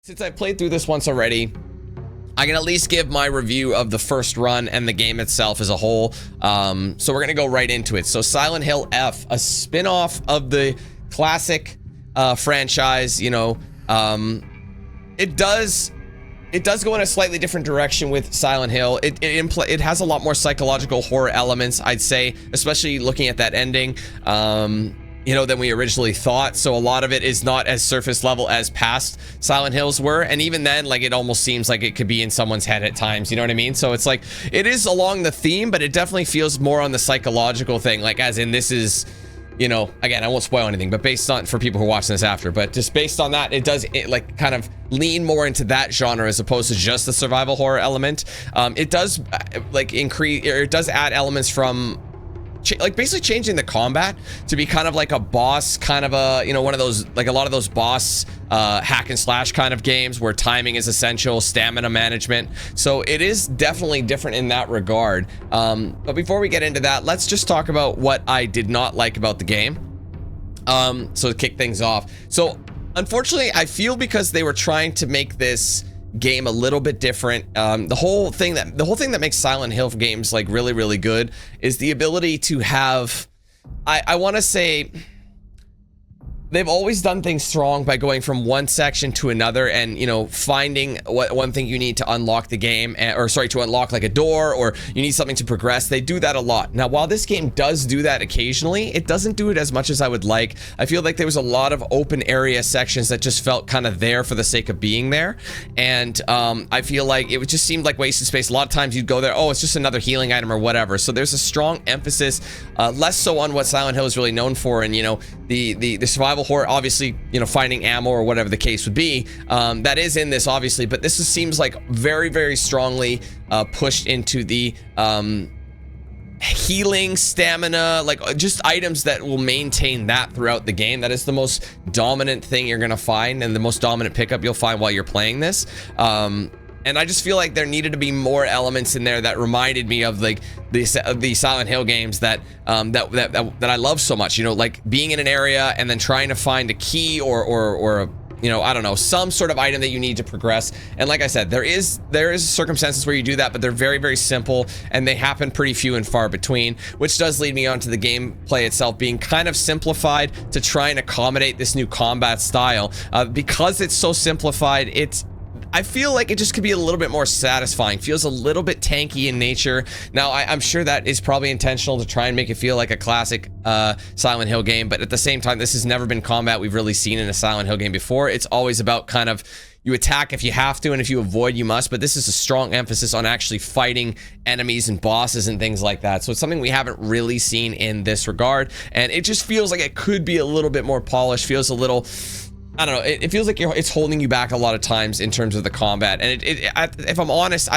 Since I played through this once already, I can at least give my review of the first run and the game itself as a whole. So we're gonna go right into it. So Silent Hill F, a spin-off of the classic franchise. You know, it does go in a slightly different direction with Silent Hill. It has a lot more psychological horror elements, I'd say, especially looking at that ending. You know, than we originally thought. So a lot of it is not as surface level as past Silent Hills were. And even then, like, it almost seems like it could be in someone's head at times, you know what I mean? So it's like, it is along the theme, but it definitely feels more on the psychological thing. Like, as in, this is, you know, again, I won't spoil anything, but based on, for people who are watching this after, but just based on that, it does, like, kind of lean more into that genre as opposed to just the survival horror element. It does, like, increase, or it does add elements from, like, basically changing the combat to be kind of like a boss, kind of a, you know, one of those, like a lot of those boss hack and slash kind of games where timing is essential, stamina management. So it is definitely different in that regard. But before we get into that, let's just talk about what I did not like about the game. So to kick things off. So unfortunately, I feel because they were trying to make this game a little bit different, the whole thing that makes Silent Hill games like really good is the ability to have, I want to say, they've always done things strong by going from one section to another and, you know, finding what one thing you need to unlock the game, or sorry, to unlock like a door, or you need something to progress. They do that a lot. Now, while this game does do that occasionally, it doesn't do it as much as I would like. I feel like there was a lot of open area sections that just felt kind of there for the sake of being there. And I feel like it just seemed like wasted space. A lot of times you'd go there, oh, it's just another healing item or whatever. So there's a strong emphasis, less so on what Silent Hill is really known for, and, you know, the survival horror, obviously, you know, finding ammo or whatever the case would be, that is in this, obviously, but this seems like very strongly pushed into the healing, stamina, like just items that will maintain that throughout the game. That is the most dominant thing you're gonna find, and the most dominant pickup you'll find while you're playing this. And I just feel like there needed to be more elements in there that reminded me of like the Silent Hill games that I love so much. You know, like being in an area and then trying to find a key or you know, I don't know, some sort of item that you need to progress. And like I said, there is circumstances where you do that, but they're very simple and they happen pretty few and far between, which does lead me on to the gameplay itself being kind of simplified to try and accommodate this new combat style. Because it's so simplified, I feel like it just could be a little bit more satisfying. Feels a little bit tanky in nature. Now, I'm sure that is probably intentional to try and make it feel like a classic Silent Hill game, but at the same time, this has never been combat we've really seen in a Silent Hill game before. It's always about kind of, you attack if you have to, and if you avoid, you must, but this is a strong emphasis on actually fighting enemies and bosses and things like that. So it's something we haven't really seen in this regard, and it just feels like it could be a little bit more polished, feels a little, I don't know, it feels like it's holding you back a lot of times in terms of the combat. And if I'm honest,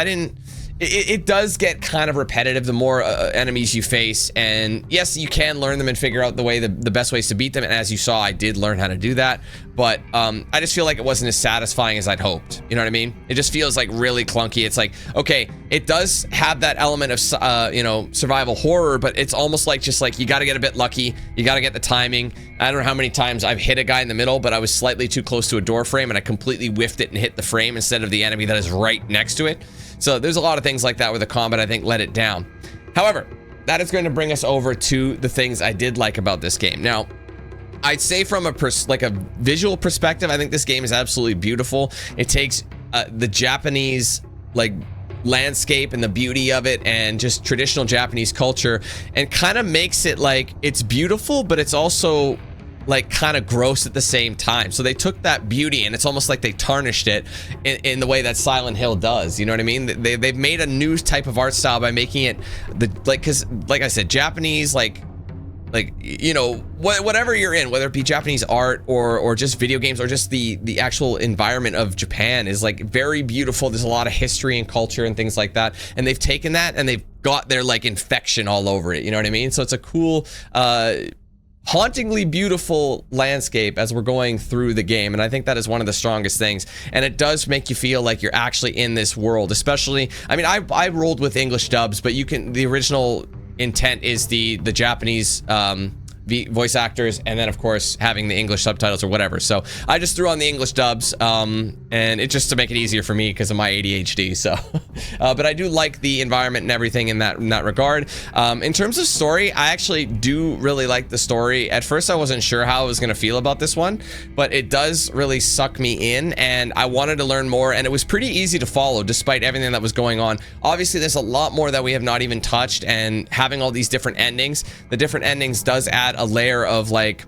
it does get kind of repetitive the more enemies you face. And yes, you can learn them and figure out the best ways to beat them. And as you saw, I did learn how to do that. But I just feel like it wasn't as satisfying as I'd hoped. You know what I mean? It just feels like really clunky. It's like, okay, it does have that element of, you know, survival horror, but it's almost like just like you got to get a bit lucky. You got to get the timing. I don't know how many times I've hit a guy in the middle, but I was slightly too close to a door frame and I completely whiffed it and hit the frame instead of the enemy that is right next to it. So there's a lot of things like that where the combat, I think, let it down. However, that is going to bring us over to the things I did like about this game. Now, I'd say from a visual perspective, I think this game is absolutely beautiful. It takes the Japanese like landscape and the beauty of it and just traditional Japanese culture and kind of makes it like it's beautiful, but it's also like kind of gross at the same time. So they took that beauty and it's almost like they tarnished it in the way that Silent Hill does. You know what I mean? They've made a new type of art style by making it because like I said, Japanese, like you know, whatever you're in, whether it be Japanese art or just video games or just the actual environment of Japan is like very beautiful. There's a lot of history and culture and things like that, and they've taken that and they've got their like infection all over it. You know what I mean? So it's a cool hauntingly beautiful landscape as we're going through the game, and I think that is one of the strongest things, and it does make you feel like you're actually in this world. Especially, I mean, I rolled with English dubs, but you can, the original intent is the Japanese voice actors, and then of course having the English subtitles or whatever. So I just threw on the English dubs, and it's just to make it easier for me because of my ADHD. So, but I do like the environment and everything in that regard. In terms of story, I actually do really like the story. At first, I wasn't sure how I was going to feel about this one, but it does really suck me in, and I wanted to learn more, and it was pretty easy to follow despite everything that was going on. Obviously, there's a lot more that we have not even touched, and having all these different endings, the different endings does add a layer of like,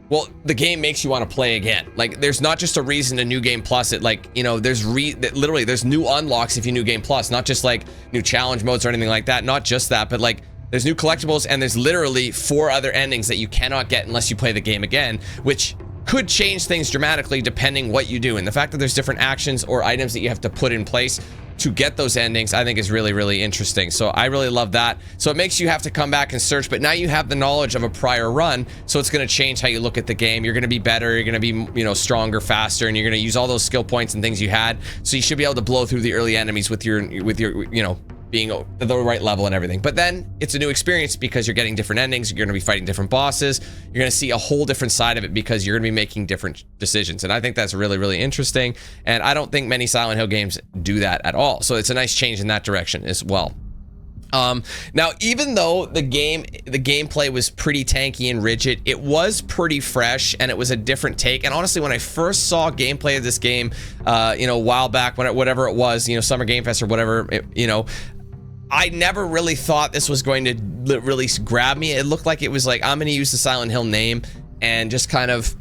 well, the game makes you want to play again. Like, there's not just a reason to New Game Plus it. Like, you know, there's literally there's new unlocks if you New Game Plus, not just like new challenge modes or anything like that. Not just that, but like there's new collectibles, and there's literally 4 other endings that you cannot get unless you play the game again, which could change things dramatically depending what you do. And the fact that there's different actions or items that you have to put in place to get those endings, I think is really, really interesting. So I really love that. So it makes you have to come back and search, but now you have the knowledge of a prior run, so it's going to change how you look at the game. You're going to be better, you're going to be, you know, stronger, faster, and you're going to use all those skill points and things you had. So you should be able to blow through the early enemies with your, you know, being at the right level and everything. But then it's a new experience because you're getting different endings, you're going to be fighting different bosses, you're going to see a whole different side of it because you're going to be making different decisions. And I think that's really, really interesting, and I don't think many Silent Hill games do that at all. So it's a nice change in that direction as well. Now, even though the gameplay was pretty tanky and rigid, it was pretty fresh, and it was a different take. And honestly, when I first saw gameplay of this game, you know, a while back, whatever it was, you know, Summer Game Fest or whatever, you know, I never really thought this was going to really grab me. It looked like it was like, I'm going to use the Silent Hill name and just kind of,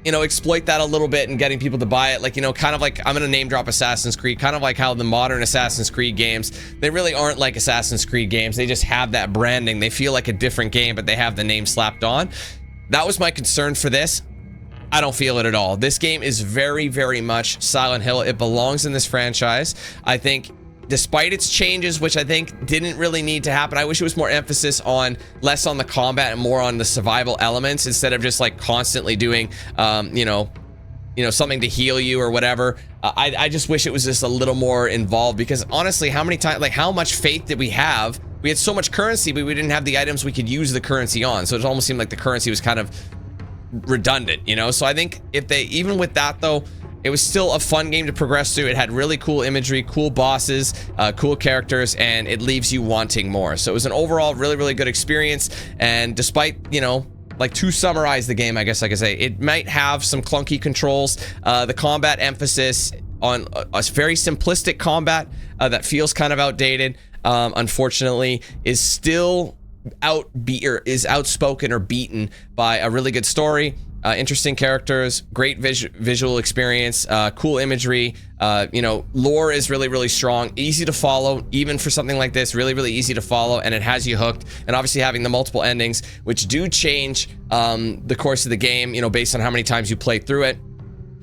you know, exploit that a little bit and getting people to buy it. Like, you know, kind of like, I'm going to name drop Assassin's Creed, kind of like how the modern Assassin's Creed games, they really aren't like Assassin's Creed games. They just have that branding. They feel like a different game, but they have the name slapped on. That was my concern for this. I don't feel it at all. This game is very, very much Silent Hill. It belongs in this franchise. I think, despite its changes, which I think didn't really need to happen, I wish it was more emphasis on less on the combat and more on the survival elements, instead of just like constantly doing, you know, something to heal you or whatever. I just wish it was just a little more involved, because honestly, how many times, like, how much faith did we have? We had so much currency, but we didn't have the items we could use the currency on. So it almost seemed like the currency was kind of redundant, you know? So I think if they, even with that though, it was still a fun game to progress through. It had really cool imagery, cool bosses, cool characters, and it leaves you wanting more. So it was an overall really, really good experience. And despite, you know, like, to summarize the game, I guess I could say, it might have some clunky controls. The combat emphasis on a very simplistic combat that feels kind of outdated, unfortunately, is still outspoken or beaten by a really good story. Interesting characters, great visual experience, cool imagery, you know, lore is really, really strong, easy to follow, even for something like this, really, really easy to follow, and it has you hooked. And obviously having the multiple endings, which do change the course of the game, you know, based on how many times you play through it.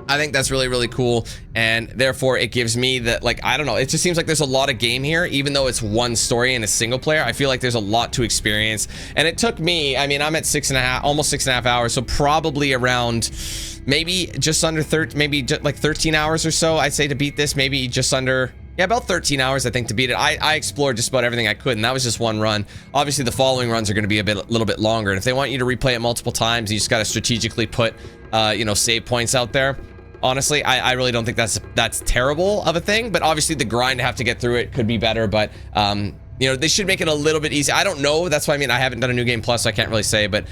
I think that's really, really cool, and therefore it gives me that, like, I don't know, it just seems like there's a lot of game here, even though it's one story and a single player. I feel like there's a lot to experience, and it took me, I mean, I'm at almost 6.5 hours, so probably around maybe just under 30, maybe just like 13 hours or so, I'd say, to beat this. Maybe just under, yeah, about 13 hours, I think, to beat it. I explored just about everything I could, and that was just one run. Obviously, the following runs are going to be a little bit longer, and if they want you to replay it multiple times, you just got to strategically put, you know, save points out there. Honestly, I really don't think that's terrible of a thing, but obviously the grind to have to get through it could be better, but you know, they should make it a little bit easy. I don't know, that's why, I mean, I haven't done a New Game Plus, so I can't really say, but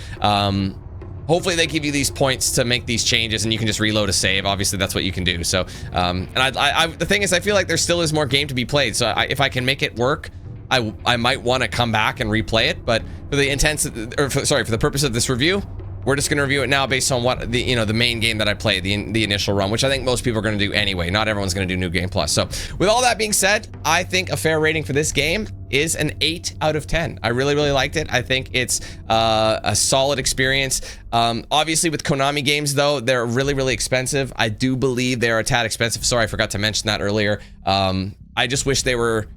hopefully they give you these points to make these changes and you can just reload a save. Obviously that's what you can do. So and the thing is, I feel like there still is more game to be played, so if I can make it work, I might want to come back and replay it, but for the purpose of this review, we're just going to review it now based on what the, you know, the main game that I played, the initial run, which I think most people are going to do anyway. Not everyone's going to do New Game Plus. So with all that being said, I think a fair rating for this game is an 8 out of 10. I really, really liked it. I think it's a solid experience. Obviously with Konami games though, they're really, really expensive. I do believe they're a tad expensive. Sorry, I forgot to mention that earlier. I just wish they were,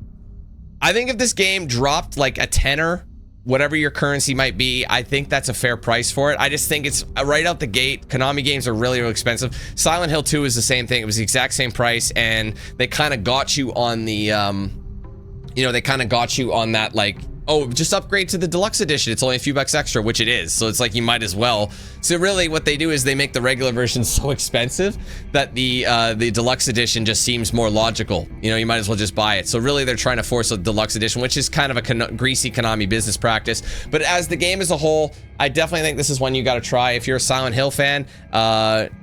I think if this game dropped like a tenner, whatever your currency might be, I think that's a fair price for it. I just think it's right out the gate. Konami games are really, really expensive. Silent Hill 2 is the same thing. It was the exact same price, and they kind of got you on the, you know, they kind of got you on that, like, oh, just upgrade to the deluxe edition. It's only a few bucks extra, which it is. So it's like you might as well. So really what they do is they make the regular version so expensive that the deluxe edition just seems more logical. You know, you might as well just buy it. So really they're trying to force a deluxe edition, which is kind of a greasy Konami business practice. But as the game as a whole, I definitely think this is one you got to try. If you're a Silent Hill fan,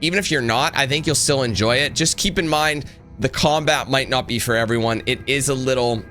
even if you're not, I think you'll still enjoy it. Just keep in mind, the combat might not be for everyone. It is a little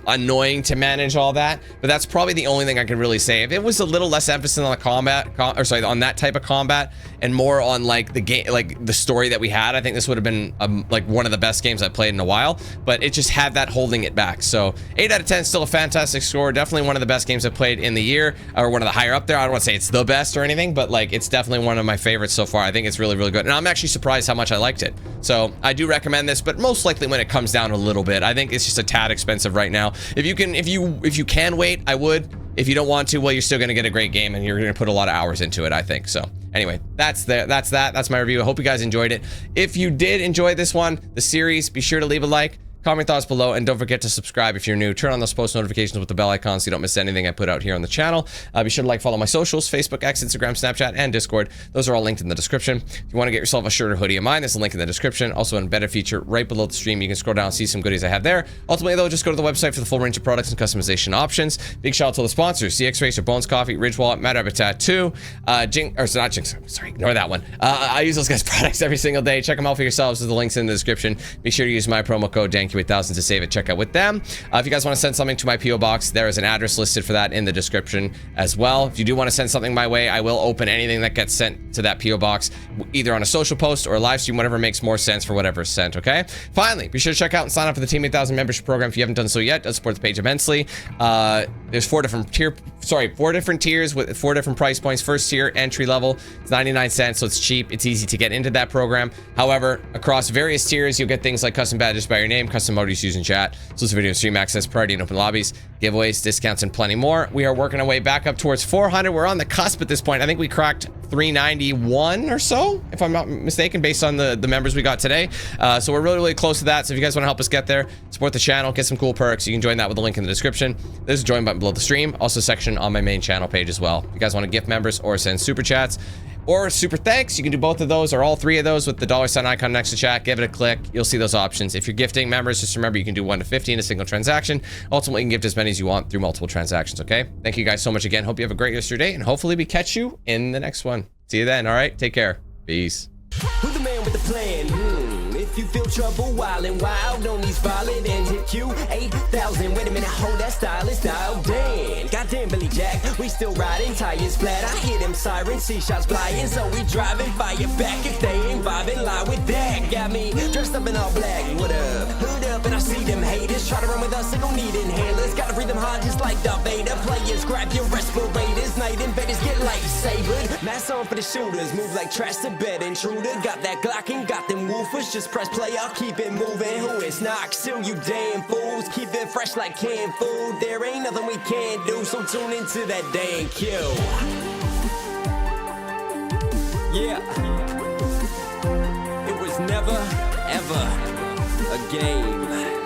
annoying to manage all that, but that's probably the only thing I can really say. If it was a little less emphasis on the combat, on that type of combat, and more on like the game, like the story that we had, I think this would have been like one of the best games I've played in a while. But it just had that holding it back. So 8 out of 10, still a fantastic score. Definitely one of the best games I've played in the year, or one of the higher up there. I don't want to say it's the best or anything, but like it's definitely one of my favorites so far. I think it's really, really good, and I'm actually surprised how much I liked it. So I do recommend this, but most likely when it comes down a little bit, I think it's just a tad expensive right now. If you can wait, I would. If you don't want to, well, you're still gonna get a great game, and you're gonna put a lot of hours into it, I think. So anyway, that's my review. I hope you guys enjoyed it. If you did enjoy this one, the series, be sure to leave a like, comment your thoughts below, and don't forget to subscribe if you're new. Turn on those post notifications with the bell icon so you don't miss anything I put out here on the channel. Be sure to like, follow my socials, Facebook, X, Instagram, Snapchat, and Discord. Those are all linked in the description. If you want to get yourself a shirt or hoodie of mine, there's a link in the description. Also, an embedded feature right below the stream. You can scroll down and see some goodies I have there. Ultimately, though, just go to the website for the full range of products and customization options. Big shout out to the sponsors: DXRacer, Bones Coffee, Ridge Wallet, Mad Rabbit Tattoo, ignore that one. I use those guys' products every single day. Check them out for yourselves. There's the links in the description. Be sure to use my promo code DANQ8000 to save it. Check out with them. If you guys want to send something to my PO box, there is an address listed for that in the description as well. If you do want to send something my way, I will open anything that gets sent to that PO box, either on a social post or a live stream, whatever makes more sense for whatever is sent. Okay. Finally, be sure to check out and sign up for the Team 8000 membership program if you haven't done so yet. It does support the page immensely. There's four different tiers with 4 different price points. First tier, entry level, it's 99 cents, so it's cheap. It's easy to get into that program. However, across various tiers, you'll get things like custom badges by your name, custom emojis used in chat, exclusive video stream access, priority in open lobbies, giveaways, discounts, and plenty more. We are working our way back up towards 400. We're on the cusp at this point. I think we cracked 391 or so, if I'm not mistaken, based on the members we got today. So we're really, really close to that. So if you guys want to help us get there, support the channel, get some cool perks, you can join that with the link in the description. There's a join button below the stream. Also a section on my main channel page as well. If you guys want to gift members or send super chats or super thanks, you can do both of those or all 3 of those with the $ icon next to chat. Give it a click. You'll see those options. If you're gifting members, just remember you can do 1 to 50 in a single transaction. Ultimately, you can gift as many as you want through multiple transactions, okay? Thank you guys so much again. Hope you have a great rest of your day, and hopefully we catch you in the next one. See you then, all right? Take care. Peace. Who's the man with the plan? If you feel trouble, wild and wild on these violent and hit you 8,000. Wait a minute, hold that stylist style. Damn, goddamn Billy Jack, we still riding tires flat. I hear them sirens, see shots flying, so we driving fire back. If they ain't vibing, lie with that. Got me dressed up in all black. What up? Hood up, and I see them haters try to run with us. They gon' need inhalers. Gotta breathe them hard just like Darth Vader. Players, grab your respirators. Night invaders get lightsabered. Mask on for the shooters. Move like trash to bed intruder. Got that Glock and got them woofers. Just press play, I'll keep it moving. Who is not? Still you damn fools. Keep it fresh like canned food. There ain't nothing we can't do, so tune into that damn cue. Yeah. It was never, ever a game.